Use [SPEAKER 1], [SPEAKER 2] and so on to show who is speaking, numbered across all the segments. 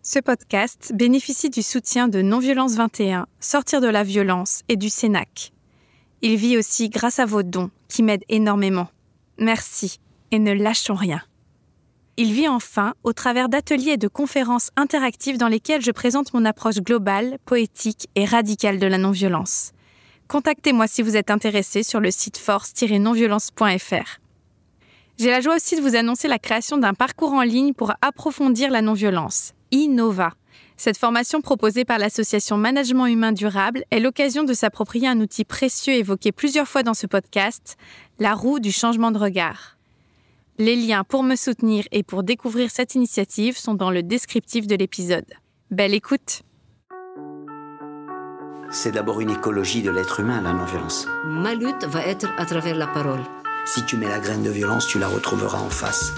[SPEAKER 1] Ce podcast bénéficie du soutien de Non-Violence 21, Sortir de la violence et du Cénac. Il vit aussi grâce à vos dons qui m'aident énormément. Merci et ne lâchons rien. Il vit enfin au travers d'ateliers et de conférences interactives dans lesquelles je présente mon approche globale, poétique et radicale de la non-violence. Contactez-moi si vous êtes intéressé sur le site force-nonviolence.fr. J'ai la joie aussi de vous annoncer la création d'un parcours en ligne pour approfondir la non-violence, Innova. Cette formation proposée par l'association Management Humain Durable est l'occasion de s'approprier un outil précieux évoqué plusieurs fois dans ce podcast, la roue du changement de regard. Les liens pour me soutenir et pour découvrir cette initiative sont dans le descriptif de l'épisode. Belle écoute!
[SPEAKER 2] C'est d'abord une écologie de l'être humain, la non-violence.
[SPEAKER 3] Ma lutte va être à travers la parole.
[SPEAKER 2] Si tu mets la graine de violence, tu la retrouveras en face.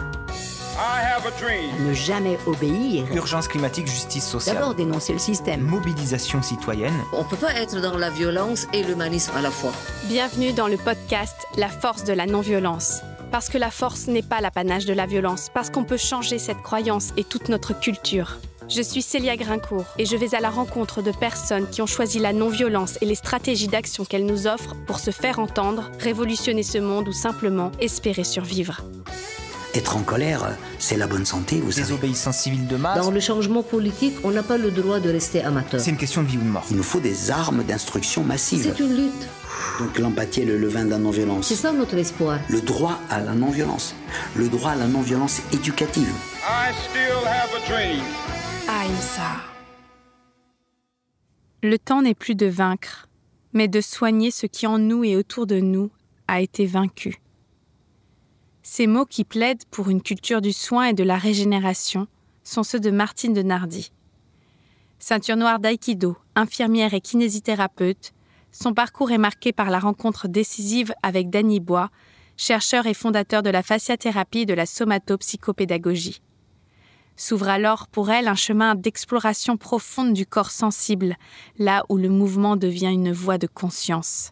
[SPEAKER 3] Ne jamais obéir.
[SPEAKER 4] Urgence climatique, justice sociale.
[SPEAKER 3] D'abord dénoncer le système.
[SPEAKER 4] Mobilisation citoyenne.
[SPEAKER 3] On ne peut pas être dans la violence et l'humanisme à la fois.
[SPEAKER 1] Bienvenue dans le podcast La force de la non-violence. Parce que la force n'est pas l'apanage de la violence, parce qu'on peut changer cette croyance et toute notre culture. Je suis Célia Grincourt et je vais à la rencontre de personnes qui ont choisi la non-violence et les stratégies d'action qu'elle nous offre pour se faire entendre, révolutionner ce monde ou simplement espérer survivre.
[SPEAKER 2] Être en colère, c'est la bonne santé, vous savez.
[SPEAKER 4] Désobéissance civile de masse.
[SPEAKER 3] Dans le changement politique, on n'a pas le droit de rester amateur.
[SPEAKER 4] C'est une question de vie ou de mort.
[SPEAKER 2] Il nous faut des armes d'instruction massive.
[SPEAKER 3] C'est une lutte.
[SPEAKER 2] Donc l'empathie est le levain de la non-violence.
[SPEAKER 3] C'est ça notre espoir.
[SPEAKER 2] Le droit à la non-violence. Le droit à la non-violence éducative.
[SPEAKER 5] I still have a dream.
[SPEAKER 1] Ahimsa. Le temps n'est plus de vaincre, mais de soigner ce qui en nous et autour de nous a été vaincu. Ces mots qui plaident pour une culture du soin et de la régénération sont ceux de Martine de Nardy. Ceinture noire d'aïkido, infirmière et kinésithérapeute, son parcours est marqué par la rencontre décisive avec Danny Bois, chercheur et fondateur de la fasciathérapie et de la somatopsychopédagogie. S'ouvre alors pour elle un chemin d'exploration profonde du corps sensible, là où le mouvement devient une voie de conscience.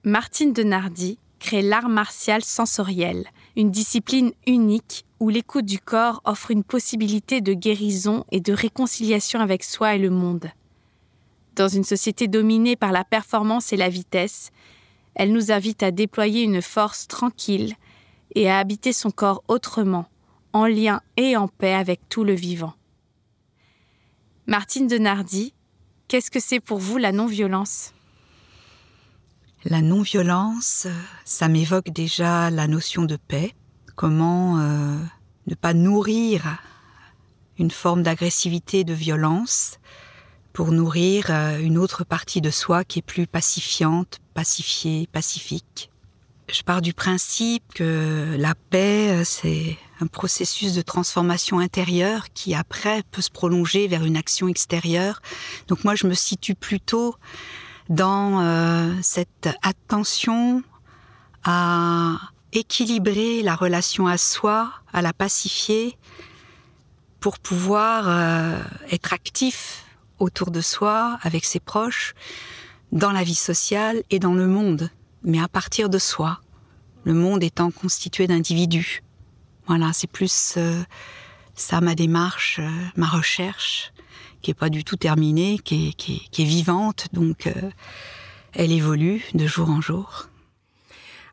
[SPEAKER 1] Martine de Nardy crée l'art martial sensoriel, une discipline unique où l'écoute du corps offre une possibilité de guérison et de réconciliation avec soi et le monde. Dans une société dominée par la performance et la vitesse, elle nous invite à déployer une force tranquille et à habiter son corps autrement, en lien et en paix avec tout le vivant. Martine de Nardy, qu'est-ce que c'est pour vous la non-violence ?
[SPEAKER 6] La non-violence, ça m'évoque déjà la notion de paix. Comment ne pas nourrir une forme d'agressivité, de violence, pour nourrir une autre partie de soi qui est plus pacifiante, pacifiée, pacifique. Je pars du principe que la paix, c'est un processus de transformation intérieure qui après peut se prolonger vers une action extérieure. Donc moi, je me situe plutôt dans cette attention à équilibrer la relation à soi, à la pacifier, pour pouvoir être actif autour de soi, avec ses proches, dans la vie sociale et dans le monde, mais à partir de soi, le monde étant constitué d'individus. Voilà, c'est plus ça ma démarche, ma recherche, qui est pas du tout terminée, qui est vivante, donc elle évolue de jour en jour.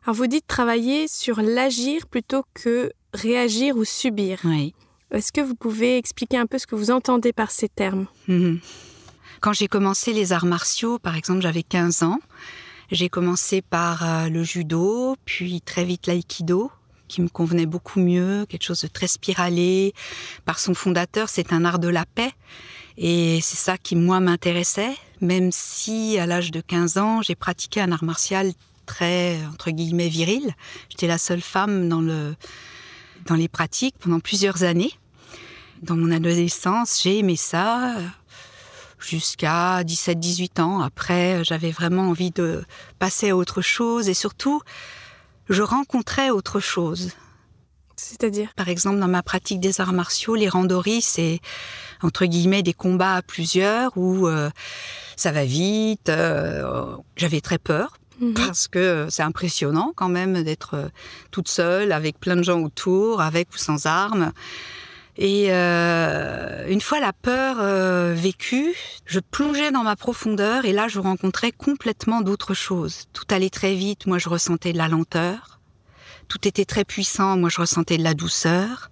[SPEAKER 1] Alors vous dites travailler sur l'agir plutôt que réagir ou subir.
[SPEAKER 6] Oui.
[SPEAKER 1] Est-ce que vous pouvez expliquer un peu ce que vous entendez par ces termes ?
[SPEAKER 6] Quand j'ai commencé les arts martiaux, par exemple, j'avais 15 ans. J'ai commencé par le judo, puis très vite l'aïkido, qui me convenait beaucoup mieux, quelque chose de très spiralé. Par son fondateur, c'est un art de la paix. Et c'est ça qui, moi, m'intéressait, même si, à l'âge de 15 ans, j'ai pratiqué un art martial très, entre guillemets, viril. J'étais la seule femme dans les pratiques pendant plusieurs années. Dans mon adolescence, j'ai aimé ça jusqu'à 17-18 ans. Après, j'avais vraiment envie de passer à autre chose et surtout, je rencontrais autre chose.
[SPEAKER 1] C'est-à-dire ?
[SPEAKER 6] Par exemple, dans ma pratique des arts martiaux, les randori, c'est entre guillemets des combats à plusieurs où ça va vite. J'avais très peur parce que c'est impressionnant quand même d'être toute seule avec plein de gens autour, avec ou sans armes. Et une fois la peur vécue, je plongeais dans ma profondeur et là, je rencontrais complètement d'autres choses. Tout allait très vite, moi je ressentais de la lenteur. Tout était très puissant, moi je ressentais de la douceur.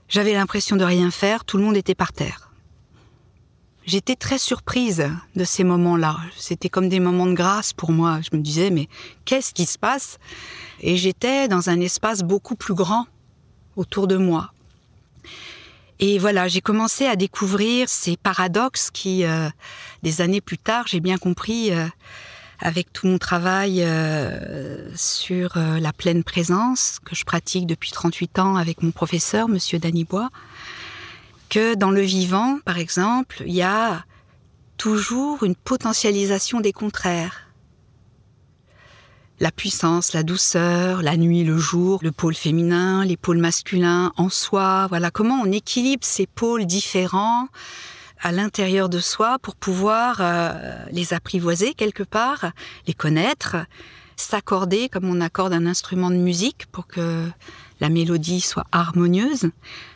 [SPEAKER 6] J'avais l'impression de rien faire, tout le monde était par terre. J'étais très surprise de ces moments-là. C'était comme des moments de grâce pour moi. Je me disais, mais qu'est-ce qui se passe ? Et j'étais dans un espace beaucoup plus grand autour de moi. Et voilà, j'ai commencé à découvrir ces paradoxes qui, des années plus tard, j'ai bien compris, avec tout mon travail sur la pleine présence, que je pratique depuis 38 ans avec mon professeur, Monsieur Danibois, que dans le vivant, par exemple, il y a toujours une potentialisation des contraires. La puissance, la douceur, la nuit, le jour, le pôle féminin, les pôles masculins en soi. Voilà comment on équilibre ces pôles différents à l'intérieur de soi pour pouvoir les apprivoiser quelque part, les connaître, s'accorder comme on accorde un instrument de musique pour que la mélodie soit harmonieuse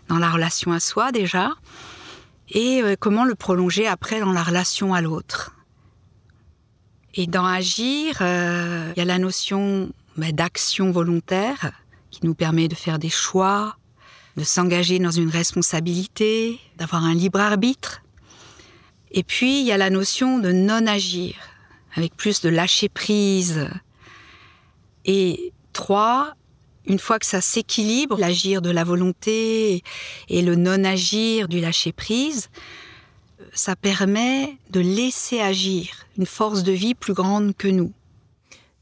[SPEAKER 6] dans la relation à soi déjà, et comment le prolonger après dans la relation à l'autre. Et dans Agir, il y a la notion d'action volontaire qui nous permet de faire des choix, de s'engager dans une responsabilité, d'avoir un libre arbitre. Et puis, il y a la notion de non-agir, avec plus de lâcher-prise. Et 3, une fois que ça s'équilibre, l'agir de la volonté et le non-agir du lâcher-prise, ça permet de laisser agir une force de vie plus grande que nous.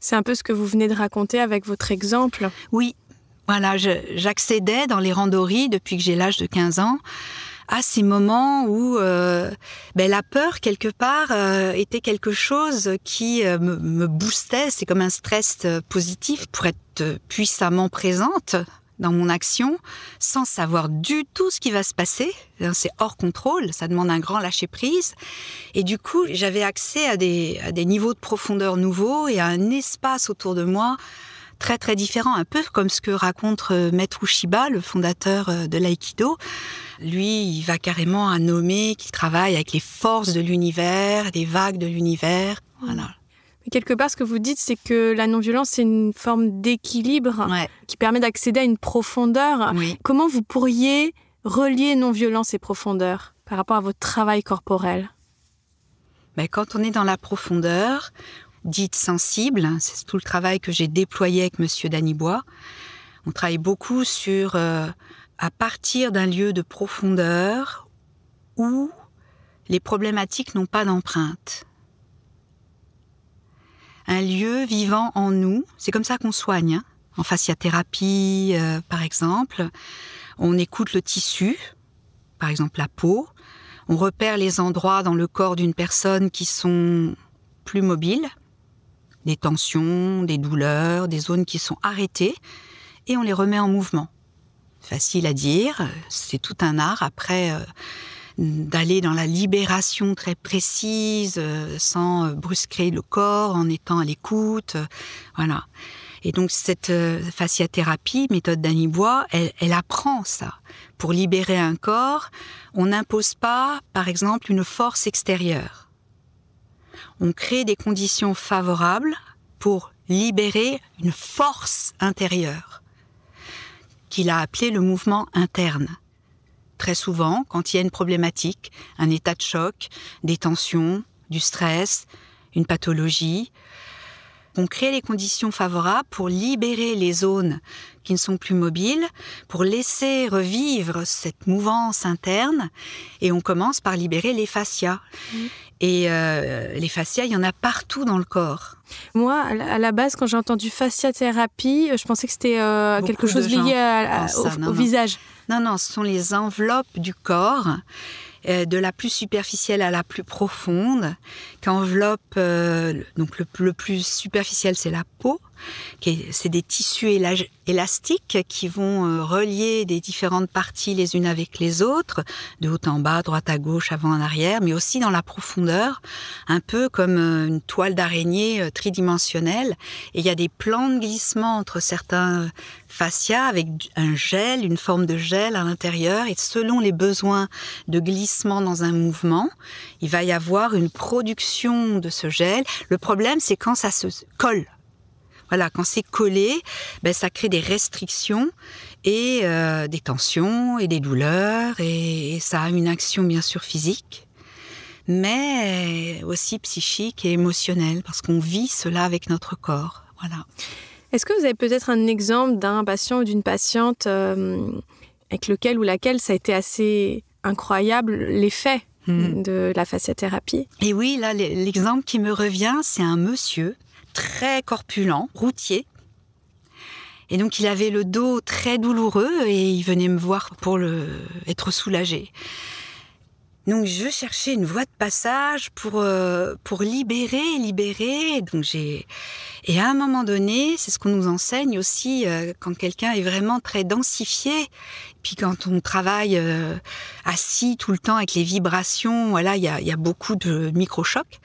[SPEAKER 1] C'est un peu ce que vous venez de raconter avec votre exemple.
[SPEAKER 6] Oui, voilà, j'accédais dans les randonnées depuis que j'ai l'âge de 15 ans à ces moments où la peur, quelque part, était quelque chose qui me boostait. C'est comme un stress positif pour être puissamment présente dans mon action, sans savoir du tout ce qui va se passer. C'est hors contrôle, ça demande un grand lâcher-prise. Et du coup, j'avais accès à des niveaux de profondeur nouveaux et à un espace autour de moi très très différent, un peu comme ce que raconte Maître Ueshiba, le fondateur de l'aïkido. Lui, il va carrément à nommer qu'il travaille avec les forces de l'univers, les vagues de l'univers. Voilà.
[SPEAKER 1] Mais quelque part, ce que vous dites, c'est que la non-violence, c'est une forme d'équilibre qui permet d'accéder à une profondeur.
[SPEAKER 6] Oui.
[SPEAKER 1] Comment vous pourriez relier non-violence et profondeur par rapport à votre travail corporel ?
[SPEAKER 6] Quand on est dans la profondeur, dite sensible, c'est tout le travail que j'ai déployé avec Monsieur Danibois. On travaille beaucoup sur, à partir d'un lieu de profondeur où les problématiques n'ont pas d'empreinte. Un lieu vivant en nous, c'est comme ça qu'on soigne. En fasciathérapie, par exemple, on écoute le tissu, par exemple la peau. On repère les endroits dans le corps d'une personne qui sont plus mobiles, des tensions, des douleurs, des zones qui sont arrêtées, et on les remet en mouvement. Facile à dire, c'est tout un art après d'aller dans la libération très précise, sans brusquer le corps, en étant à l'écoute, voilà. Et donc cette fasciathérapie, méthode Danibois, elle apprend ça. Pour libérer un corps, on n'impose pas, par exemple, une force extérieure. On crée des conditions favorables pour libérer une force intérieure, qu'il a appelé le mouvement interne. Très souvent, quand il y a une problématique, un état de choc, des tensions, du stress, une pathologie, on crée les conditions favorables pour libérer les zones qui ne sont plus mobiles, pour laisser revivre cette mouvance interne, et on commence par libérer les fascias. Et les fascias, il y en a partout dans le corps.
[SPEAKER 1] Moi, à la base, quand j'ai entendu fasciathérapie, je pensais que c'était quelque chose lié au visage.
[SPEAKER 6] Non, ce sont les enveloppes du corps, de la plus superficielle à la plus profonde, qu'enveloppe, donc le plus superficiel, c'est la peau, C'est des tissus élastiques qui vont relier des différentes parties les unes avec les autres, de haut en bas, droite à gauche, avant en arrière, mais aussi dans la profondeur, un peu comme une toile d'araignée tridimensionnelle. Et il y a des plans de glissement entre certains fascias avec un gel, une forme de gel à l'intérieur. Et selon les besoins de glissement dans un mouvement, il va y avoir une production de ce gel. Le problème, c'est quand ça se colle. Voilà, quand c'est collé, ça crée des restrictions et des tensions et des douleurs. Et ça a une action, bien sûr, physique, mais aussi psychique et émotionnelle, parce qu'on vit cela avec notre corps. Voilà.
[SPEAKER 1] Est-ce que vous avez peut-être un exemple d'un patient ou d'une patiente avec lequel ou laquelle ça a été assez incroyable, l'effet de la fasciathérapie? Et
[SPEAKER 6] oui, là, l'exemple qui me revient, c'est un monsieur très corpulent, routier. Et donc, il avait le dos très douloureux et il venait me voir pour être soulagé. Donc, je cherchais une voie de passage pour libérer. Donc, et à un moment donné, c'est ce qu'on nous enseigne aussi, quand quelqu'un est vraiment très densifié, puis quand on travaille assis tout le temps avec les vibrations, voilà, il y a beaucoup de microchocs.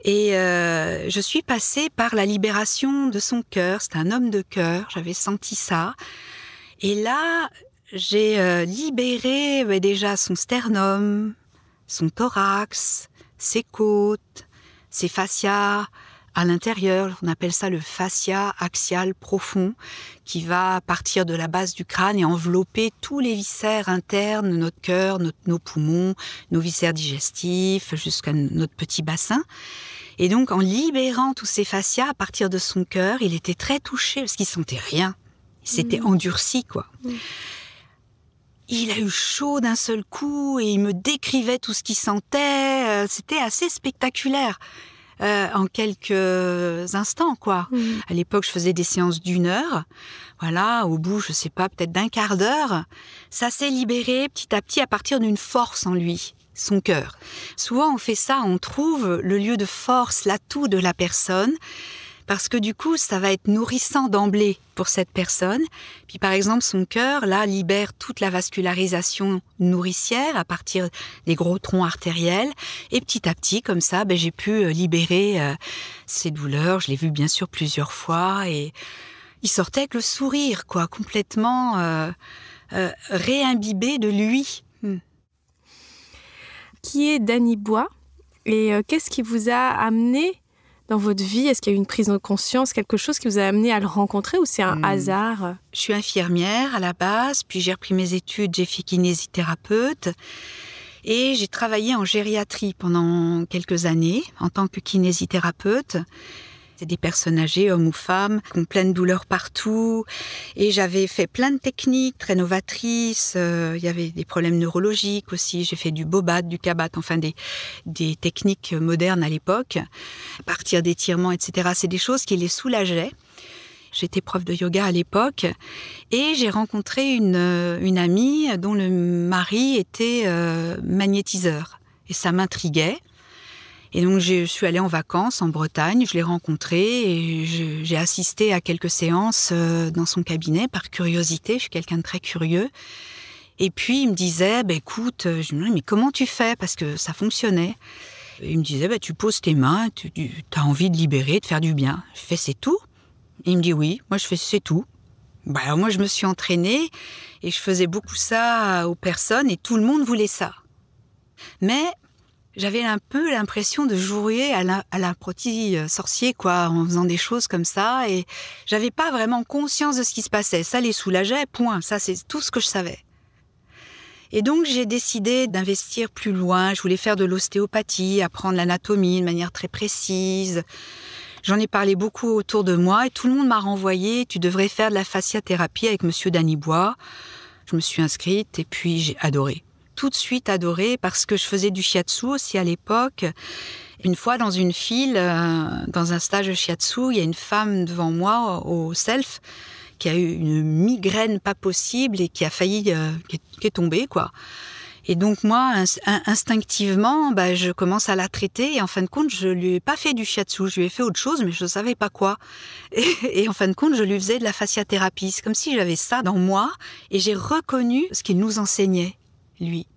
[SPEAKER 6] Et je suis passée par la libération de son cœur. C'est un homme de cœur, j'avais senti ça. Et là, j'ai libéré déjà son sternum, son thorax, ses côtes, ses fascias à l'intérieur. On appelle ça le fascia axial profond, qui va partir de la base du crâne et envelopper tous les viscères internes, notre cœur, nos poumons, nos viscères digestifs, jusqu'à notre petit bassin. Et donc, en libérant tous ces fascias à partir de son cœur, il était très touché parce qu'il sentait rien. Il s'était endurci, quoi. Il a eu chaud d'un seul coup et il me décrivait tout ce qu'il sentait. C'était assez spectaculaire en quelques instants, quoi. À l'époque, je faisais des séances d'1 heure. Voilà, au bout, je sais pas, peut-être d'un quart d'heure, ça s'est libéré petit à petit à partir d'une force en lui, son cœur. Souvent, on fait ça, on trouve le lieu de force, l'atout de la personne, parce que du coup, ça va être nourrissant d'emblée pour cette personne. Puis par exemple, son cœur, là, libère toute la vascularisation nourricière à partir des gros troncs artériels. Et petit à petit, comme ça, j'ai pu libérer ces douleurs. Je l'ai vu bien sûr plusieurs fois. Et il sortait avec le sourire, quoi, complètement réimbibé de lui.
[SPEAKER 1] Qui est Dany Bois et qu'est-ce qui vous a amené dans votre vie? Est-ce qu'il y a eu une prise de conscience, quelque chose qui vous a amené à le rencontrer ou c'est un hasard?
[SPEAKER 6] Je suis infirmière à la base, puis j'ai repris mes études, j'ai fait kinésithérapeute et j'ai travaillé en gériatrie pendant quelques années en tant que kinésithérapeute. C'est des personnes âgées, hommes ou femmes, qui ont plein de douleurs partout. Et j'avais fait plein de techniques très novatrices. Il y avait des problèmes neurologiques aussi. J'ai fait du bobat, du kabat, enfin des techniques modernes à l'époque. À partir d'étirements, etc. C'est des choses qui les soulageaient. J'étais prof de yoga à l'époque. Et j'ai rencontré une amie dont le mari était magnétiseur. Et ça m'intriguait. Et donc, je suis allée en vacances en Bretagne, je l'ai rencontré et j'ai assisté à quelques séances dans son cabinet par curiosité. Je suis quelqu'un de très curieux. Et puis, il me disait, écoute, je me disais, mais comment tu fais? Parce que ça fonctionnait. Et il me disait, tu poses tes mains, tu as envie de libérer, de faire du bien. Je fais, c'est tout? Et il me dit, oui. Moi, je fais, c'est tout. Alors moi, je me suis entraînée et je faisais beaucoup ça aux personnes et tout le monde voulait ça. Mais j'avais un peu l'impression de jouer à l'apprenti sorcier, quoi, en faisant des choses comme ça. Et j'avais pas vraiment conscience de ce qui se passait. Ça les soulageait, point. Ça, c'est tout ce que je savais. Et donc, j'ai décidé d'investir plus loin. Je voulais faire de l'ostéopathie, apprendre l'anatomie de manière très précise. J'en ai parlé beaucoup autour de moi et tout le monde m'a renvoyé. Tu devrais faire de la fasciathérapie avec monsieur Dany Bois. Je me suis inscrite et puis j'ai adoré. Tout de suite adoré parce que je faisais du shiatsu aussi à l'époque. Une fois dans une file, dans un stage de shiatsu, il y a une femme devant moi au self qui a eu une migraine pas possible et qui a failli, qui est tombée, quoi. Et donc moi, instinctivement, je commence à la traiter et en fin de compte, je lui ai pas fait du shiatsu, je lui ai fait autre chose, mais je ne savais pas quoi. Et en fin de compte, je lui faisais de la fasciathérapie. C'est comme si j'avais ça dans moi et j'ai reconnu ce qu'il nous enseignait, lui.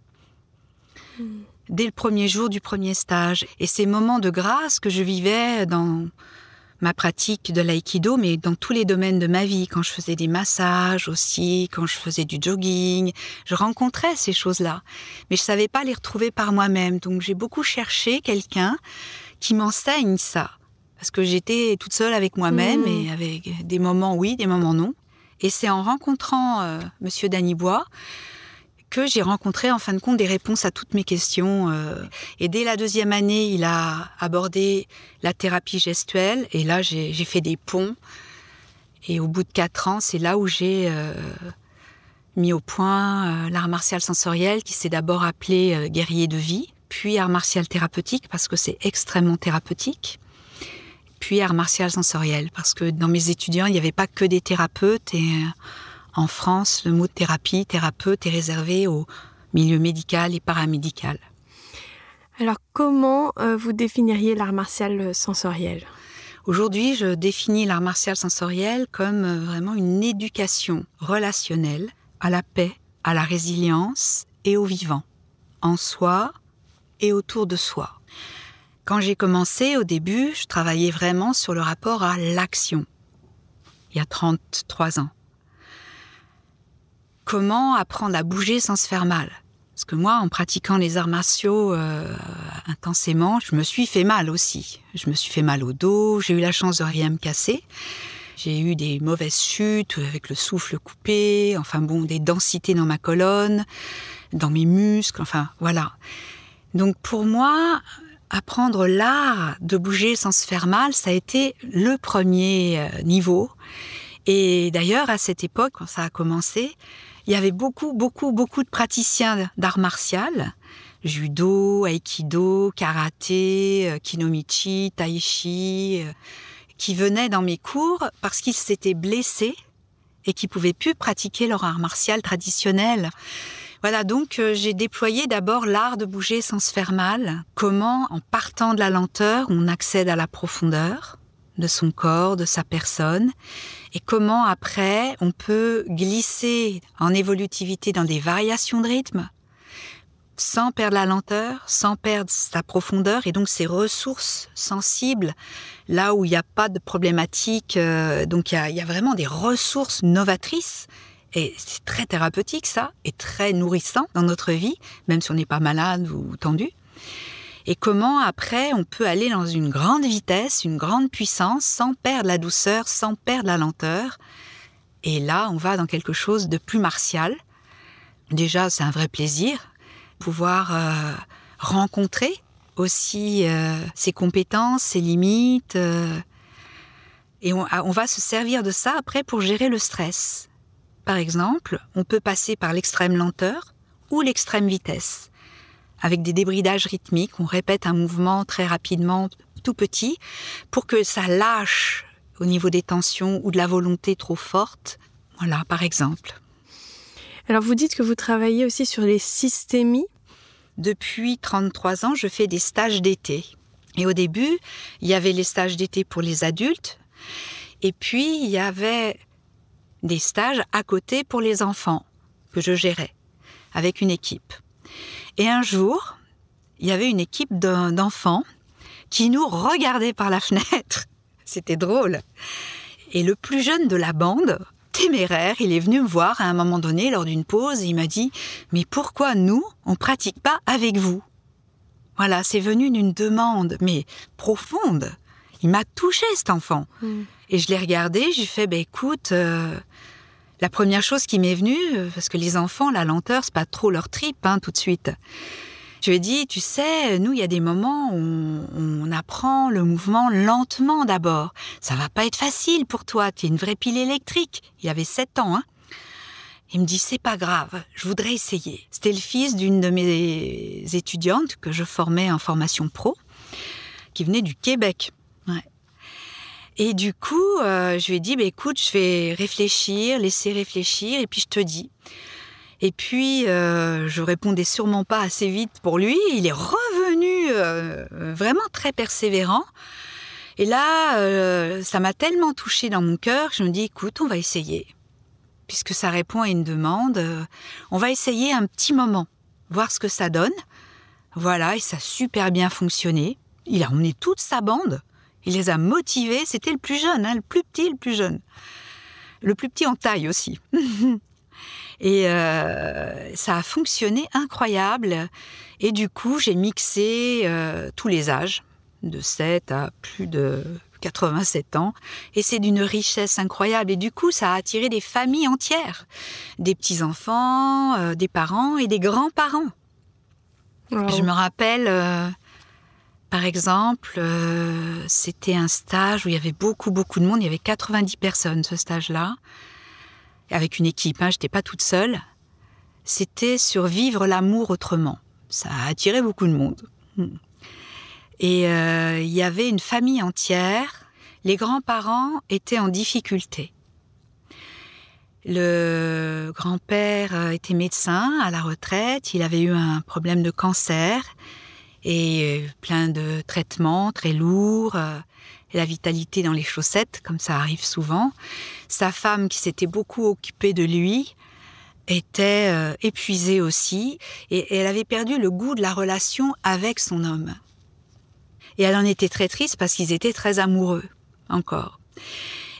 [SPEAKER 6] Dès le premier jour du premier stage. Et ces moments de grâce que je vivais dans ma pratique de l'aïkido, mais dans tous les domaines de ma vie, quand je faisais des massages aussi, quand je faisais du jogging, je rencontrais ces choses-là. Mais je savais pas les retrouver par moi-même. Donc j'ai beaucoup cherché quelqu'un qui m'enseigne ça. Parce que j'étais toute seule avec moi-même et avec des moments oui, des moments non. Et c'est en rencontrant Monsieur Danibois que j'ai rencontré en fin de compte des réponses à toutes mes questions. Et dès la 2e année, il a abordé la thérapie gestuelle. Et là, j'ai fait des ponts. Et au bout de 4 ans, c'est là où j'ai mis au point l'art martial sensoriel, qui s'est d'abord appelé guerrier de vie, puis art martial thérapeutique, parce que c'est extrêmement thérapeutique, puis art martial sensoriel, parce que dans mes étudiants, il n'y avait pas que des thérapeutes. Et en France, le mot thérapie, thérapeute est réservé au milieu médical et paramédical.
[SPEAKER 7] Alors, comment vous définiriez l'art martial sensoriel ?
[SPEAKER 6] Aujourd'hui, je définis l'art martial sensoriel comme vraiment une éducation relationnelle à la paix, à la résilience et au vivant, en soi et autour de soi. Quand j'ai commencé, au début, je travaillais vraiment sur le rapport à l'action, il y a 33 ans. Comment apprendre à bouger sans se faire mal ? Parce que moi, en pratiquant les arts martiaux intensément, je me suis fait mal aussi. Je me suis fait mal au dos, j'ai eu la chance de rien me casser. J'ai eu des mauvaises chutes avec le souffle coupé, des densités dans ma colonne, dans mes muscles, voilà. Donc pour moi, apprendre l'art de bouger sans se faire mal, ça a été le premier niveau. Et d'ailleurs, à cette époque, quand ça a commencé, il y avait beaucoup de praticiens d'art martial, judo, aïkido, karaté, kinomichi, tai chi, qui venaient dans mes cours parce qu'ils s'étaient blessés et qui pouvaient plus pratiquer leur art martial traditionnel. Voilà, donc j'ai déployé d'abord l'art de bouger sans se faire mal. Comment, en partant de la lenteur, on accède à la profondeur de son corps, de sa personne, et comment après on peut glisser en évolutivité dans des variations de rythme, sans perdre la lenteur, sans perdre sa profondeur, et donc ses ressources sensibles, là où il n'y a pas de problématique, donc il y a vraiment des ressources novatrices, et c'est très thérapeutique ça, et très nourrissant dans notre vie, même si on n'est pas malade ou tendu. Et comment, après, on peut aller dans une grande vitesse, une grande puissance, sans perdre la douceur, sans perdre la lenteur. Et là, on va dans quelque chose de plus martial. Déjà, c'est un vrai plaisir, pouvoir rencontrer aussi ses compétences, ses limites. Et on va se servir de ça, après, pour gérer le stress. Par exemple, on peut passer par l'extrême lenteur ou l'extrême vitesse. Avec des débridages rythmiques, on répète un mouvement très rapidement, tout petit, pour que ça lâche au niveau des tensions ou de la volonté trop forte. Voilà, par exemple.
[SPEAKER 7] Alors, vous dites que vous travaillez aussi sur les systémies.
[SPEAKER 6] Depuis 33 ans, je fais des stages d'été. Et au début, il y avait les stages d'été pour les adultes, et puis il y avait des stages à côté pour les enfants, que je gérais, avec une équipe. Et un jour, il y avait une équipe d'enfants qui nous regardaient par la fenêtre. C'était drôle. Et le plus jeune de la bande, téméraire, il est venu me voir à un moment donné, lors d'une pause, et il m'a dit « Mais pourquoi nous, on ne pratique pas avec vous ?» Voilà, c'est venu d'une demande, mais profonde. Il m'a touchée, cet enfant. Et je l'ai regardé, je lui ai fait « écoute... La première chose qui m'est venue, parce que les enfants, la lenteur, c'est pas trop leur trip, tout de suite. Je lui ai dit, tu sais, nous, il y a des moments où on apprend le mouvement lentement d'abord. Ça va pas être facile pour toi, tu es une vraie pile électrique. Il avait 7 ans, Il me dit, c'est pas grave, je voudrais essayer. C'était le fils d'une de mes étudiantes que je formais en formation pro, qui venait du Québec. Ouais. Et du coup, je lui ai dit, écoute, je vais réfléchir, laisser réfléchir, et puis je te dis. Et puis, je répondais sûrement pas assez vite pour lui. Il est revenu vraiment très persévérant. Et là, ça m'a tellement touchée dans mon cœur que je me dis, écoute, on va essayer. Puisque ça répond à une demande, on va essayer un petit moment, voir ce que ça donne. Voilà, et ça a super bien fonctionné. Il a emmené toute sa bande. Il les a motivés. C'était le plus jeune, le plus petit, le plus jeune. Le plus petit en taille aussi. Et ça a fonctionné incroyable. Et du coup, j'ai mixé tous les âges, de 7 à plus de 87 ans. Et c'est d'une richesse incroyable. Et du coup, ça a attiré des familles entières. Des petits-enfants, des parents et des grands-parents. Wow. Je me rappelle, par exemple, c'était un stage où il y avait beaucoup de monde. Il y avait 90 personnes, ce stage-là. Avec une équipe, je n'étais pas toute seule. C'était sur vivre l'amour autrement. Ça a attiré beaucoup de monde. Et il y avait une famille entière. Les grands-parents étaient en difficulté. Le grand-père était médecin à la retraite. Il avait eu un problème de cancer et plein de traitements très lourds. La vitalité dans les chaussettes, comme ça arrive souvent. Sa femme, qui s'était beaucoup occupée de lui, était épuisée aussi. Et elle avait perdu le goût de la relation avec son homme. Et elle en était très triste parce qu'ils étaient très amoureux, encore.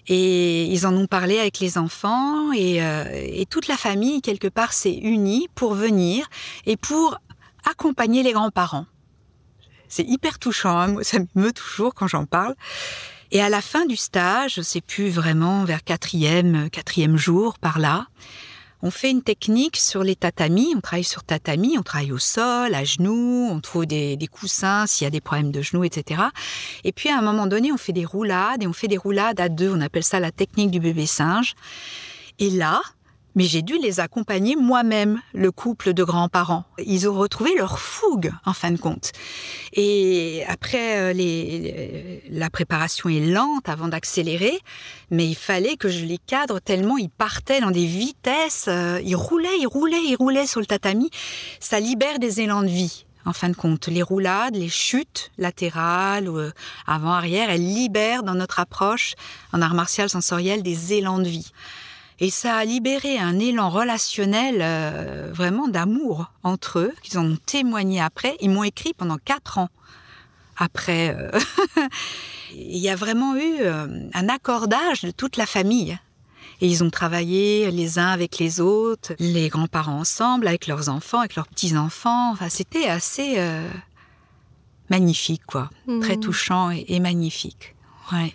[SPEAKER 6] Et ils en ont parlé avec les enfants et toute la famille, quelque part, s'est unie pour venir et pour accompagner les grands-parents. C'est hyper touchant, moi, ça m'émeut toujours quand j'en parle. Et à la fin du stage, je ne sais plus vraiment, vers quatrième jour, par là, on fait une technique sur les tatamis. On travaille sur tatami, on travaille au sol, à genoux, on trouve des coussins s'il y a des problèmes de genoux, etc. Et puis à un moment donné, on fait des roulades, et on fait des roulades à deux. On appelle ça la technique du bébé singe. Et là, mais j'ai dû les accompagner moi-même, le couple de grands-parents. Ils ont retrouvé leur fougue, en fin de compte. Et après, la préparation est lente avant d'accélérer, mais il fallait que je les cadre tellement ils partaient dans des vitesses. Ils roulaient sur le tatami. Ça libère des élans de vie. En fin de compte, les roulades, les chutes latérales ou avant-arrière, elles libèrent dans notre approche en art martial sensoriel des élans de vie. Et ça a libéré un élan relationnel vraiment d'amour entre eux, qu'ils en ont témoigné après. Ils m'ont écrit pendant 4 ans après. Il y a vraiment eu un accordage de toute la famille. Et ils ont travaillé les uns avec les autres, les grands-parents ensemble, avec leurs enfants, avec leurs petits-enfants. Enfin, c'était assez magnifique, quoi. Très touchant et magnifique. Ouais.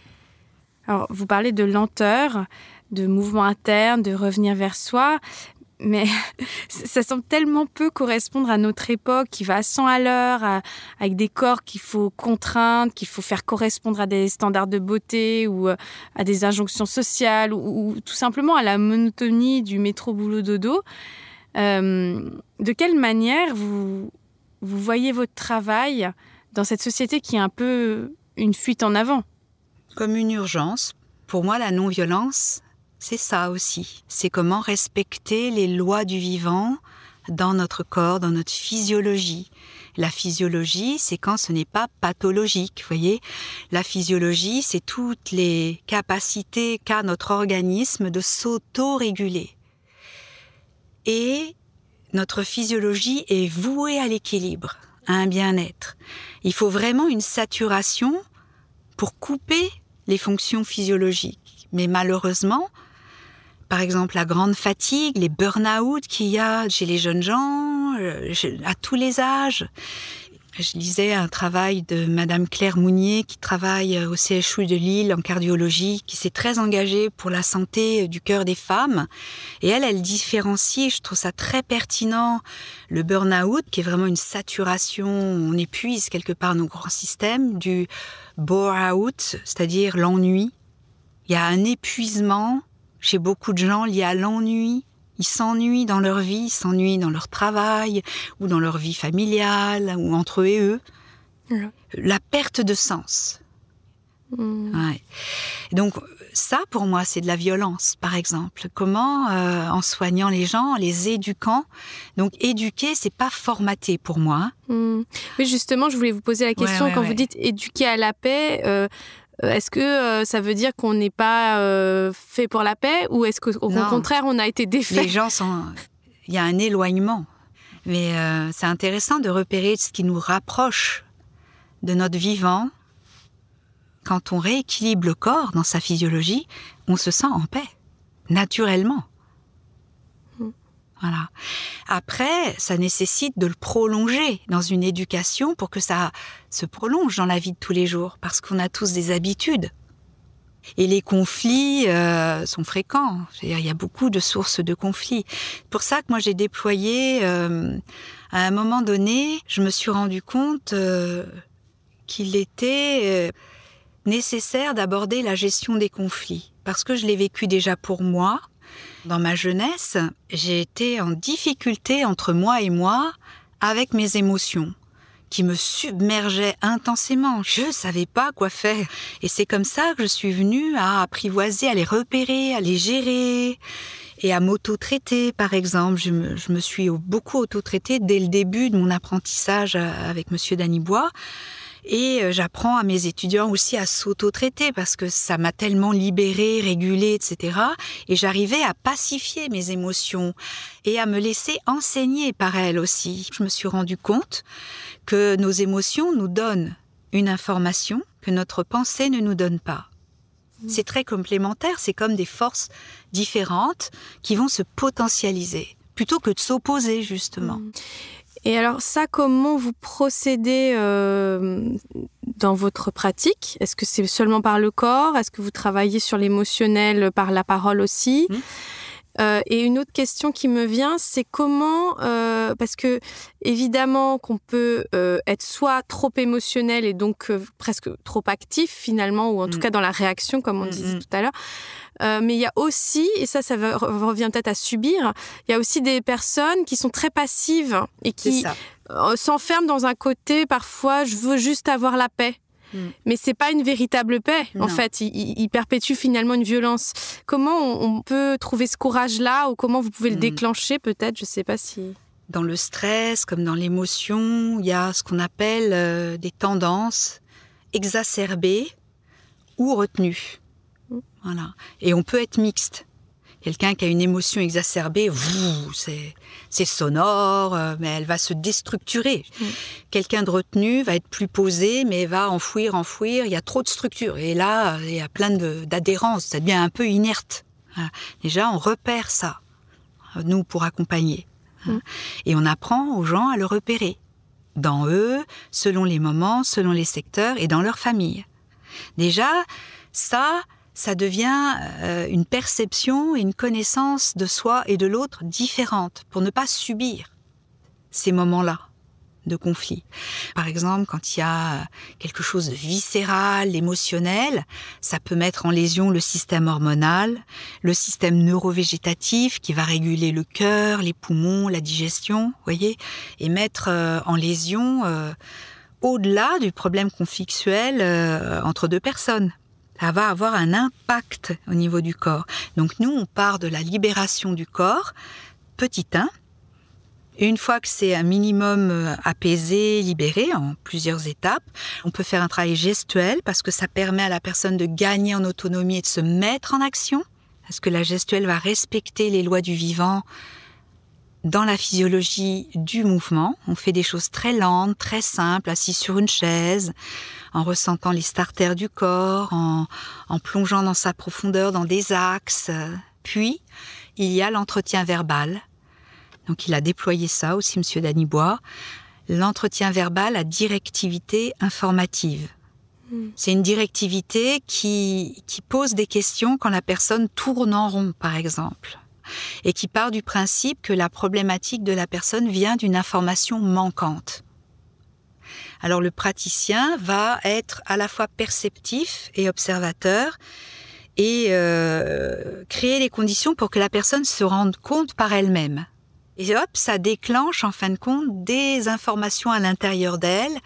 [SPEAKER 1] Alors, vous parlez de lenteur, de mouvement interne, de revenir vers soi, mais ça semble tellement peu correspondre à notre époque qui va à 100 à l'heure, avec des corps qu'il faut contraindre, qu'il faut faire correspondre à des standards de beauté ou à des injonctions sociales ou tout simplement à la monotonie du métro-boulot-dodo. De quelle manière vous voyez votre travail dans cette société qui est un peu une fuite en avant ?
[SPEAKER 6] Comme une urgence. Pour moi, la non-violence, c'est ça aussi. C'est comment respecter les lois du vivant dans notre corps, dans notre physiologie. La physiologie, c'est quand ce n'est pas pathologique, vous voyez. La physiologie, c'est toutes les capacités qu'a notre organisme de s'auto-réguler. Et notre physiologie est vouée à l'équilibre, à un bien-être. Il faut vraiment une saturation pour couper les fonctions physiologiques. Mais malheureusement, par exemple, la grande fatigue, les burn-out qu'il y a chez les jeunes gens, à tous les âges. Je lisais un travail de Madame Claire Mounier qui travaille au CHU de Lille en cardiologie, qui s'est très engagée pour la santé du cœur des femmes. Et elle différencie, je trouve ça très pertinent, le burn-out, qui est vraiment une saturation, on épuise quelque part nos grands systèmes, du bore-out, c'est-à-dire l'ennui. Il y a un épuisement chez beaucoup de gens lié à l'ennui. Ils s'ennuient dans leur vie, ils s'ennuient dans leur travail, ou dans leur vie familiale, ou entre eux et eux. La perte de sens. Ouais. Donc, ça, pour moi, c'est de la violence, par exemple. Comment, en soignant les gens, en les éduquant. Donc, éduquer, c'est pas formater pour moi.
[SPEAKER 7] Oui, justement, je voulais vous poser la question. Quand vous dites éduquer à la paix, est-ce que ça veut dire qu'on n'est pas fait pour la paix ou est-ce qu'au contraire, on a été défait?
[SPEAKER 6] Les gens sont... Il y a un éloignement. Mais c'est intéressant de repérer ce qui nous rapproche de notre vivant. Quand on rééquilibre le corps dans sa physiologie, on se sent en paix, naturellement. Voilà. Après, ça nécessite de le prolonger dans une éducation pour que ça se prolonge dans la vie de tous les jours, parce qu'on a tous des habitudes. Et les conflits sont fréquents. C'est-à-dire, il y a beaucoup de sources de conflits. C'est pour ça que moi, j'ai déployé, à un moment donné, je me suis rendu compte qu'il était nécessaire d'aborder la gestion des conflits. Parce que je l'ai vécu déjà pour moi. Dans ma jeunesse, j'ai été en difficulté entre moi et moi avec mes émotions qui me submergeaient intensément. Je ne savais pas quoi faire. Et c'est comme ça que je suis venue à apprivoiser, à les repérer, à les gérer et à m'auto-traiter, par exemple. Je me suis beaucoup auto-traitée dès le début de mon apprentissage avec Monsieur Danybois. Et j'apprends à mes étudiants aussi à s'auto-traiter parce que ça m'a tellement libérée, régulée, etc. Et j'arrivais à pacifier mes émotions et à me laisser enseigner par elles aussi. Je me suis rendu compte que nos émotions nous donnent une information que notre pensée ne nous donne pas. C'est très complémentaire, c'est comme des forces différentes qui vont se potentialiser plutôt que de s'opposer, justement.
[SPEAKER 7] Et alors ça, comment vous procédez dans votre pratique? Est-ce que c'est seulement par le corps? Est-ce que vous travaillez sur l'émotionnel par la parole aussi? Et une autre question qui me vient, c'est comment... parce que évidemment qu'on peut être soit trop émotionnel et donc presque trop actif finalement, ou en tout cas dans la réaction, comme on disait tout à l'heure. Mais il y a aussi, et ça revient peut-être à subir, il y a aussi des personnes qui sont très passives et qui s'enferment dans un côté, parfois, je veux juste avoir la paix. Mais c'est pas une véritable paix, en fait. Il perpétue finalement une violence. Comment on peut trouver ce courage-là, ou comment vous pouvez le déclencher, peut-être? Je sais pas si...
[SPEAKER 6] Dans le stress, comme dans l'émotion, il y a ce qu'on appelle des tendances exacerbées ou retenues. Voilà. Et on peut être mixte. Quelqu'un qui a une émotion exacerbée, c'est sonore, mais elle va se déstructurer. Quelqu'un de retenu va être plus posé, mais va enfouir. Il y a trop de structure. Et là, il y a plein d'adhérence. Ça devient un peu inerte. Voilà. Déjà, on repère ça, nous, pour accompagner. Et on apprend aux gens à le repérer. Dans eux, selon les moments, selon les secteurs et dans leur famille. Déjà, ça devient une perception et une connaissance de soi et de l'autre différente pour ne pas subir ces moments-là de conflit. Par exemple, quand il y a quelque chose de viscéral, émotionnel, ça peut mettre en lésion le système hormonal, le système neurovégétatif qui va réguler le cœur, les poumons, la digestion, voyez, et mettre en lésion au-delà du problème conflictuel entre deux personnes. Ça va avoir un impact au niveau du corps. Donc nous, on part de la libération du corps, petit 1. Et une fois que c'est un minimum apaisé, libéré, en plusieurs étapes, on peut faire un travail gestuel parce que ça permet à la personne de gagner en autonomie et de se mettre en action. Parce que la gestuelle va respecter les lois du vivant dans la physiologie du mouvement. On fait des choses très lentes, très simples, assis sur une chaise, en ressentant les starters du corps, en plongeant dans sa profondeur, dans des axes. Puis, il y a l'entretien verbal. Donc, il a déployé ça aussi, M. Danybois. L'entretien verbal à directivité informative. C'est une directivité qui pose des questions quand la personne tourne en rond, par exemple, et qui part du principe que la problématique de la personne vient d'une information manquante. Alors le praticien va être à la fois perceptif et observateur et créer les conditions pour que la personne se rende compte par elle-même. Et hop, ça déclenche en fin de compte des informations à l'intérieur d'elle,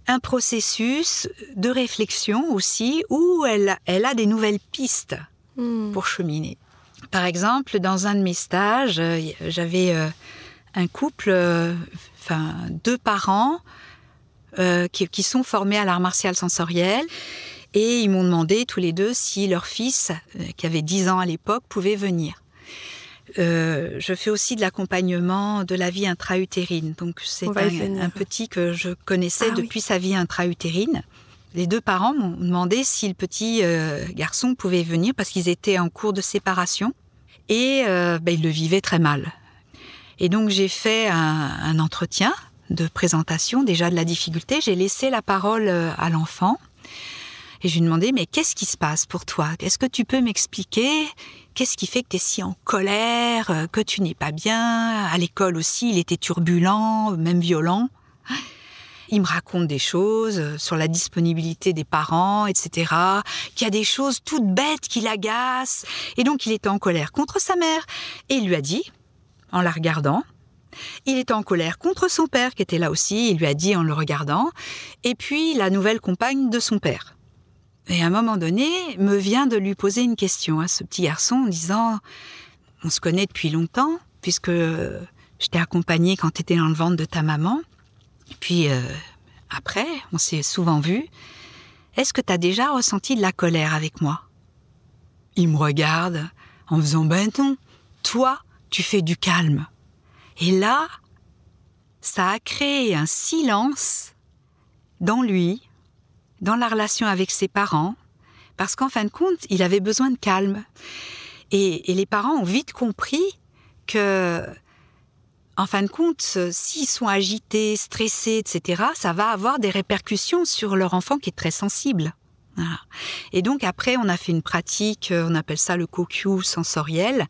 [SPEAKER 6] un processus de réflexion aussi où elle a des nouvelles pistes pour cheminer. Par exemple, dans un de mes stages, j'avais un couple, 2 parents qui sont formés à l'art martial sensoriel et ils m'ont demandé tous les deux si leur fils, qui avait 10 ans à l'époque, pouvait venir. Je fais aussi de l'accompagnement de la vie intra-utérine. Donc c'est un petit que je connaissais depuis sa vie intra-utérine. Les 2 parents m'ont demandé si le petit garçon pouvait venir parce qu'ils étaient en cours de séparation et ils le vivaient très mal. Et donc j'ai fait un entretien de présentation déjà de la difficulté. J'ai laissé la parole à l'enfant et je lui ai demandé mais qu'est-ce qui se passe pour toi ? Est-ce que tu peux m'expliquer ? Qu'est-ce qui fait que tu es si en colère, que tu n'es pas bien ? À l'école aussi, il était turbulent, même violent. Il me raconte des choses sur la disponibilité des parents, etc. Qu'il y a des choses toutes bêtes qui l'agacent. Et donc, il était en colère contre sa mère. Et il lui a dit, en la regardant, il était en colère contre son père, qui était là aussi. Il lui a dit en le regardant. Et puis, la nouvelle compagne de son père. Et à un moment donné, me vient de lui poser une question à ce petit garçon en disant « On se connaît depuis longtemps, puisque je t'ai accompagné quand tu étais dans le ventre de ta maman. Et puis après, on s'est souvent vus. Est-ce que tu as déjà ressenti de la colère avec moi ?» Il me regarde en faisant « Ben non, toi, tu fais du calme. » Et là, ça a créé un silence dans lui, dans la relation avec ses parents, parce qu'en fin de compte, il avait besoin de calme. Et les parents ont vite compris que, en fin de compte, s'ils sont agités, stressés, etc., ça va avoir des répercussions sur leur enfant qui est très sensible. Voilà. Et donc après, on a fait une pratique, on appelle ça le kokyu sensoriel,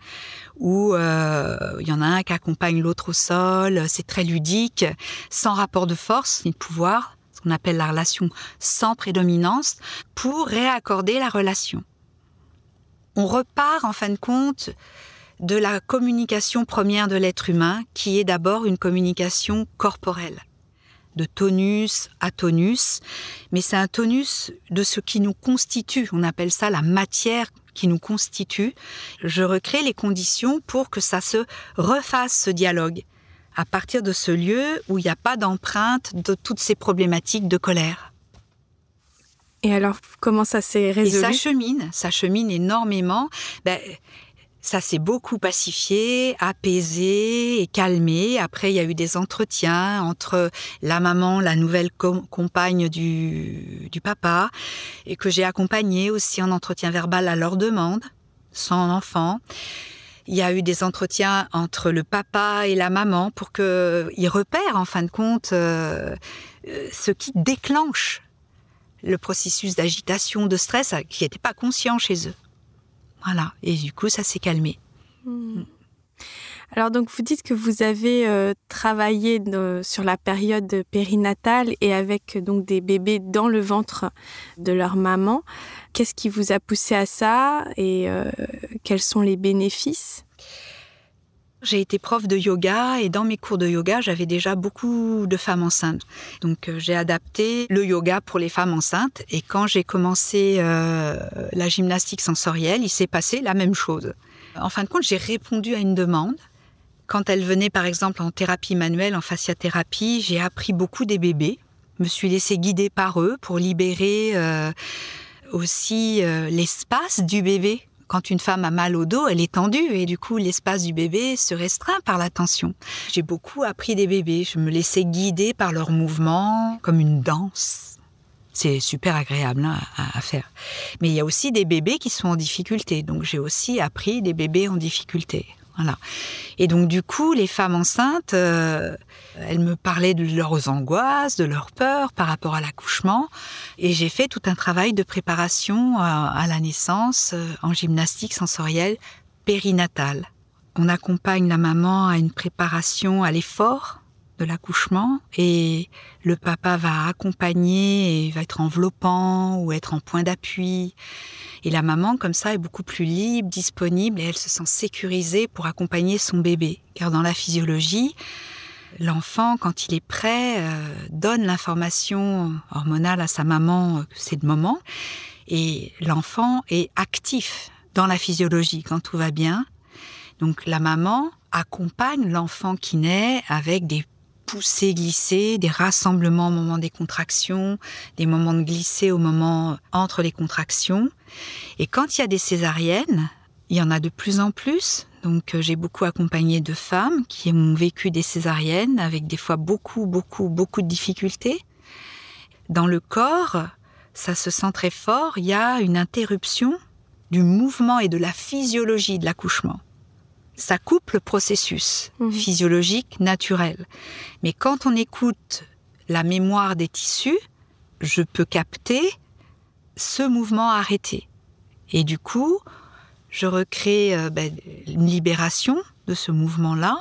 [SPEAKER 6] où il y en a un qui accompagne l'autre au sol, c'est très ludique, sans rapport de force ni de pouvoir, on appelle la relation sans prédominance, pour réaccorder la relation. On repart, en fin de compte, de la communication première de l'être humain, qui est d'abord une communication corporelle, de tonus à tonus, mais c'est un tonus de ce qui nous constitue, on appelle ça la matière qui nous constitue. Je recrée les conditions pour que ça se refasse, ce dialogue, à partir de ce lieu où il n'y a pas d'empreinte de toutes ces problématiques de colère.
[SPEAKER 7] Et alors, comment ça s'est résolu ?
[SPEAKER 6] Et ça chemine énormément. Ça s'est beaucoup pacifié, apaisé et calmé. Après, il y a eu des entretiens entre la maman, la nouvelle compagne du papa, et que j'ai accompagné aussi en entretien verbal à leur demande, sans enfant. Il y a eu des entretiens entre le papa et la maman pour qu'ils repèrent, en fin de compte, ce qui déclenche le processus d'agitation, de stress, qui n'était pas conscient chez eux. Voilà. Et du coup, ça s'est calmé.
[SPEAKER 7] Alors, donc, vous dites que vous avez travaillé sur la période périnatale et avec donc des bébés dans le ventre de leur maman. Qu'est-ce qui vous a poussé à ça et quels sont les bénéfices ?
[SPEAKER 6] J'ai été prof de yoga et dans mes cours de yoga, j'avais déjà beaucoup de femmes enceintes. Donc j'ai adapté le yoga pour les femmes enceintes et quand j'ai commencé la gymnastique sensorielle, il s'est passé la même chose. En fin de compte, j'ai répondu à une demande. Quand elles venaient par exemple en thérapie manuelle, en fasciathérapie, j'ai appris beaucoup des bébés. Je me suis laissée guider par eux pour libérer aussi l'espace du bébé. Quand une femme a mal au dos, elle est tendue et du coup, l'espace du bébé se restreint par la tension. J'ai beaucoup appris des bébés. Je me laissais guider par leurs mouvements, comme une danse. C'est super agréable à faire. Mais il y a aussi des bébés qui sont en difficulté. Donc, j'ai aussi appris des bébés en difficulté. Voilà. Et donc, du coup, les femmes enceintes, elles me parlaient de leurs angoisses, de leurs peurs par rapport à l'accouchement. Et j'ai fait tout un travail de préparation à la naissance en gymnastique sensorielle périnatale. On accompagne la maman à une préparation à l'effort de l'accouchement et le papa va accompagner et va être enveloppant ou être en point d'appui. Et la maman, comme ça, est beaucoup plus libre, disponible et elle se sent sécurisée pour accompagner son bébé. Car dans la physiologie, l'enfant, quand il est prêt, donne l'information hormonale à sa maman que c'est le moment. Et l'enfant est actif dans la physiologie quand tout va bien. Donc la maman accompagne l'enfant qui naît avec des poussées glissées, des rassemblements au moment des contractions, des moments de glisser au moment entre les contractions. Et quand il y a des césariennes, il y en a de plus en plus. Donc j'ai beaucoup accompagné de femmes qui ont vécu des césariennes avec des fois beaucoup de difficultés. Dans le corps, ça se sent très fort, il y a une interruption du mouvement et de la physiologie de l'accouchement. Ça coupe le processus physiologique naturel. Mais quand on écoute la mémoire des tissus, je peux capter ce mouvement arrêté. Et du coup, je recrée une libération de ce mouvement-là.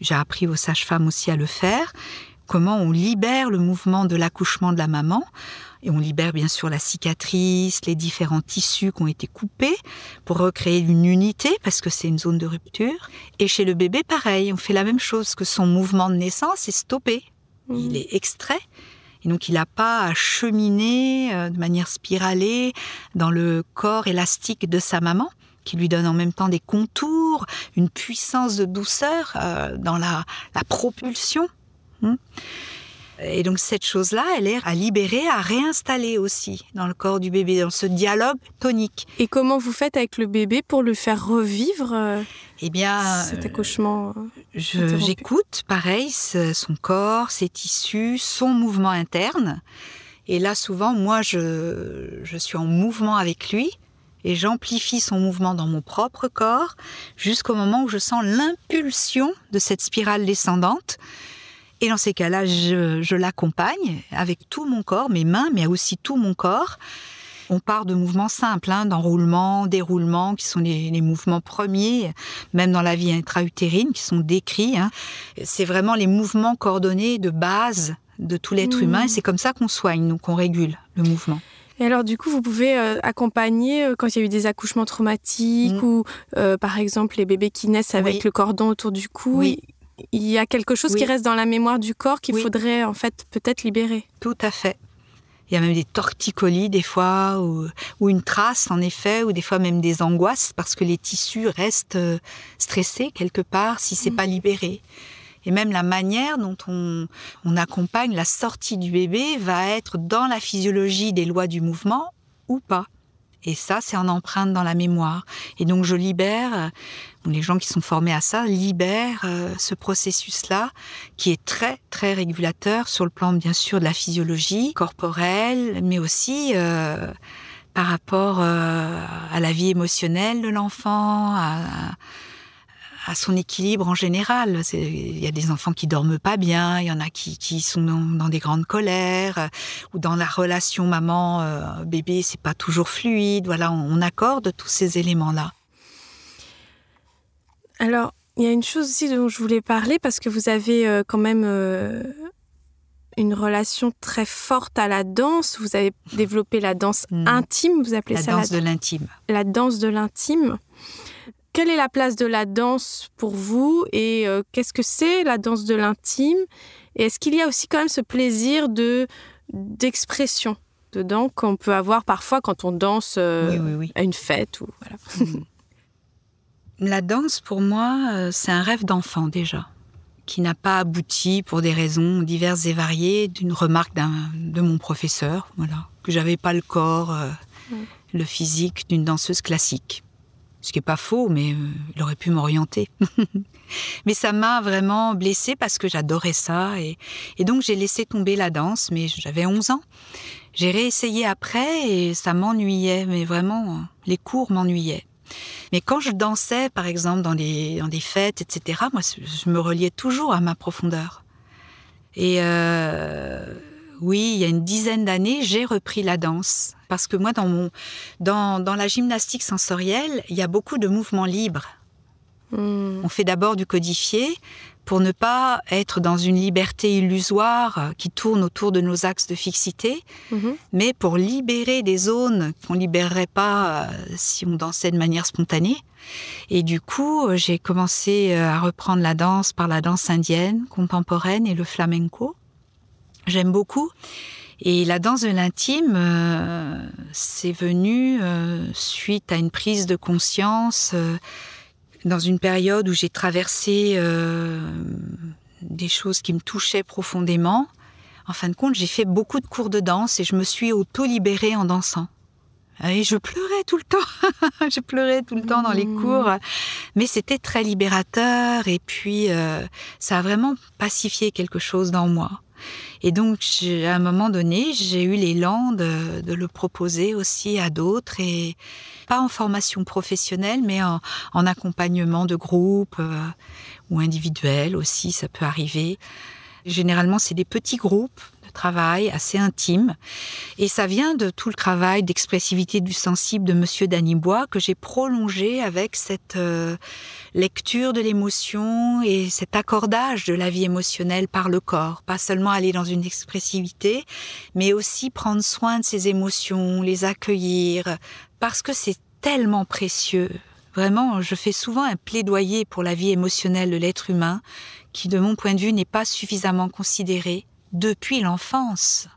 [SPEAKER 6] J'ai appris aux sages-femmes aussi à le faire. Comment on libère le mouvement de l'accouchement de la maman. Et on libère bien sûr la cicatrice, les différents tissus qui ont été coupés pour recréer une unité parce que c'est une zone de rupture. Et chez le bébé, pareil, on fait la même chose, que son mouvement de naissance est stoppé. Il est extrait. Et donc il n'a pas à cheminer de manière spiralée dans le corps élastique de sa maman, qui lui donne en même temps des contours, une puissance de douceur dans la propulsion. Et donc cette chose-là, elle est à libérer, à réinstaller aussi dans le corps du bébé, dans ce dialogue tonique.
[SPEAKER 7] Et comment vous faites avec le bébé pour le faire revivre cet accouchement
[SPEAKER 6] j'écoute, pareil, son corps, ses tissus, son mouvement interne. Et là, souvent, moi, je suis en mouvement avec lui et j'amplifie son mouvement dans mon propre corps jusqu'au moment où je sens l'impulsion de cette spirale descendante. Et dans ces cas-là, je l'accompagne avec tout mon corps, mes mains, mais aussi tout mon corps. On part de mouvements simples, d'enroulement, déroulement, qui sont les mouvements premiers, même dans la vie intra-utérine, qui sont décrits. C'est vraiment les mouvements coordonnés de base de tout l'être humain. Et c'est comme ça qu'on soigne, donc on régule le mouvement.
[SPEAKER 7] Et alors, du coup, vous pouvez accompagner quand il y a eu des accouchements traumatiques ou, par exemple, les bébés qui naissent avec le cordon autour du cou.
[SPEAKER 6] Oui.
[SPEAKER 7] Il y a quelque chose qui reste dans la mémoire du corps qu'il faudrait en fait peut-être libérer.
[SPEAKER 6] Tout à fait. Il y a même des torticolis des fois, ou une trace en effet, ou des fois même des angoisses parce que les tissus restent stressés quelque part si c'est pas libéré. Et même la manière dont on accompagne la sortie du bébé va être dans la physiologie des lois du mouvement ou pas. Et ça, c'est en empreinte dans la mémoire. Et donc, je libère, les gens qui sont formés à ça, libèrent ce processus-là, qui est très, très régulateur sur le plan, bien sûr, de la physiologie corporelle, mais aussi par rapport à la vie émotionnelle de l'enfant, à son équilibre en général. Il y a des enfants qui dorment pas bien, il y en a qui sont dans des grandes colères, ou dans la relation maman-bébé, c'est pas toujours fluide. Voilà, on accorde tous ces éléments-là.
[SPEAKER 7] Alors, il y a une chose aussi dont je voulais parler, parce que vous avez quand même une relation très forte à la danse. Vous avez développé la danse intime, vous appelez ça
[SPEAKER 6] la danse de l'intime.
[SPEAKER 7] La danse de l'intime. Quelle est la place de la danse pour vous et qu'est-ce que c'est la danse de l'intime? Et est-ce qu'il y a aussi quand même ce plaisir d'expression dedans qu'on peut avoir parfois quand on danse à une fête ou voilà.
[SPEAKER 6] La danse, pour moi, c'est un rêve d'enfant déjà, qui n'a pas abouti pour des raisons diverses et variées, d'une remarque de mon professeur, que j'avais pas le corps, le physique d'une danseuse classique. Ce qui n'est pas faux, mais il aurait pu m'orienter. Mais ça m'a vraiment blessée parce que j'adorais ça. Et donc, j'ai laissé tomber la danse, mais j'avais 11 ans. J'ai réessayé après et ça m'ennuyait. Mais vraiment, les cours m'ennuyaient. Mais quand je dansais, par exemple, dans des fêtes, etc., moi, je me reliais toujours à ma profondeur. Et oui, il y a une dizaine d'années, j'ai repris la danse. Parce que moi, dans la gymnastique sensorielle, il y a beaucoup de mouvements libres. On fait d'abord du codifié pour ne pas être dans une liberté illusoire qui tourne autour de nos axes de fixité, mais pour libérer des zones qu'on ne libérerait pas si on dansait de manière spontanée. Et du coup, j'ai commencé à reprendre la danse par la danse indienne contemporaine et le flamenco. J'aime beaucoup. Et la danse de l'intime, c'est venu suite à une prise de conscience dans une période où j'ai traversé des choses qui me touchaient profondément. En fin de compte, j'ai fait beaucoup de cours de danse et je me suis auto-libérée en dansant. Et je pleurais tout le temps. Je pleurais tout le temps dans les cours. Mais c'était très libérateur et puis ça a vraiment pacifié quelque chose dans moi. Et donc, à un moment donné, j'ai eu l'élan de le proposer aussi à d'autres, et pas en formation professionnelle, mais en accompagnement de groupe ou individuel aussi, ça peut arriver. Généralement, c'est des petits groupes de travail assez intimes. Et ça vient de tout le travail d'expressivité du sensible de Monsieur Danybois que j'ai prolongé avec cette lecture de l'émotion et cet accordage de la vie émotionnelle par le corps. Pas seulement aller dans une expressivité, mais aussi prendre soin de ses émotions, les accueillir, parce que c'est tellement précieux. Vraiment, je fais souvent un plaidoyer pour la vie émotionnelle de l'être humain, qui, de mon point de vue, n'est pas suffisamment considérée depuis l'enfance.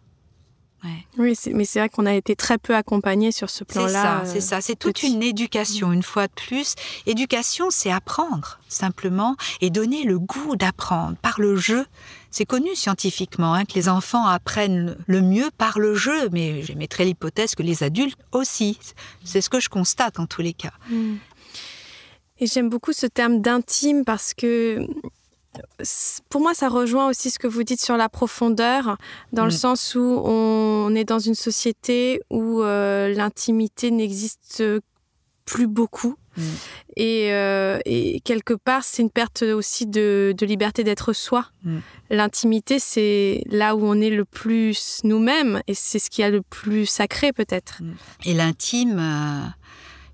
[SPEAKER 6] Ouais.
[SPEAKER 7] Oui, mais c'est vrai qu'on a été très peu accompagnés sur ce plan-là.
[SPEAKER 6] C'est ça. C'est toute une éducation, une fois de plus. Éducation, c'est apprendre, simplement, et donner le goût d'apprendre par le jeu. C'est connu scientifiquement que les enfants apprennent le mieux par le jeu, mais j'émettrais l'hypothèse que les adultes aussi. C'est ce que je constate en tous les cas.
[SPEAKER 7] Et j'aime beaucoup ce terme d'intime parce que pour moi, ça rejoint aussi ce que vous dites sur la profondeur, dans le sens où on est dans une société où l'intimité n'existe plus beaucoup. Et quelque part, c'est une perte aussi de liberté d'être soi. L'intimité, c'est là où on est le plus nous-mêmes, et c'est ce qu'il y a le plus sacré peut-être.
[SPEAKER 6] Et l'intime...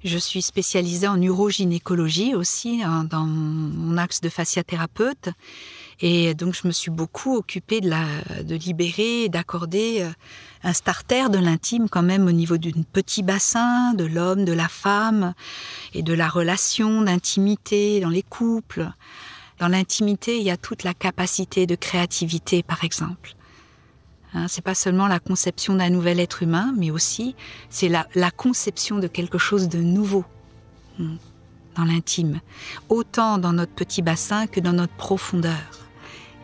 [SPEAKER 6] Je suis spécialisée en urogynécologie aussi, dans mon axe de fasciathérapeute. Et donc, je me suis beaucoup occupée de libérer, d'accorder un starter de l'intime quand même au niveau d'un petit bassin, de l'homme, de la femme, et de la relation d'intimité dans les couples. Dans l'intimité, il y a toute la capacité de créativité, par exemple. C'est pas seulement la conception d'un nouvel être humain, mais aussi c'est la conception de quelque chose de nouveau dans l'intime, autant dans notre petit bassin que dans notre profondeur.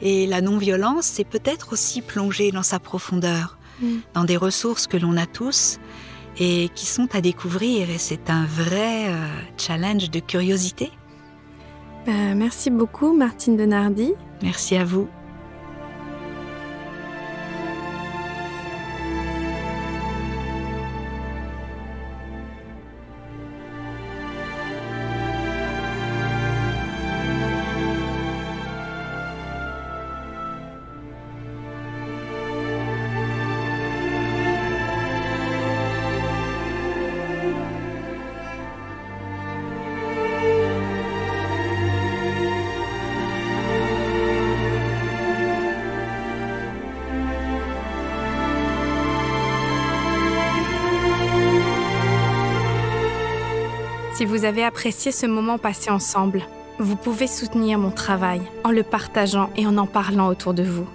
[SPEAKER 6] Et la non-violence, c'est peut-être aussi plonger dans sa profondeur, dans des ressources que l'on a tous et qui sont à découvrir. Et c'est un vrai challenge de curiosité.
[SPEAKER 7] Merci beaucoup, Martine Denardy.
[SPEAKER 6] Merci à vous.
[SPEAKER 1] Si vous avez apprécié ce moment passé ensemble, vous pouvez soutenir mon travail en le partageant et en parlant autour de vous.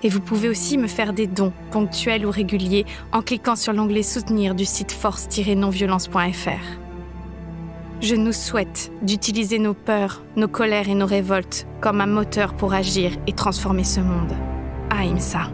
[SPEAKER 1] Et vous pouvez aussi me faire des dons, ponctuels ou réguliers, en cliquant sur l'onglet « Soutenir » du site force-nonviolence.fr. Je nous souhaite d'utiliser nos peurs, nos colères et nos révoltes comme un moteur pour agir et transformer ce monde. Ahimsa.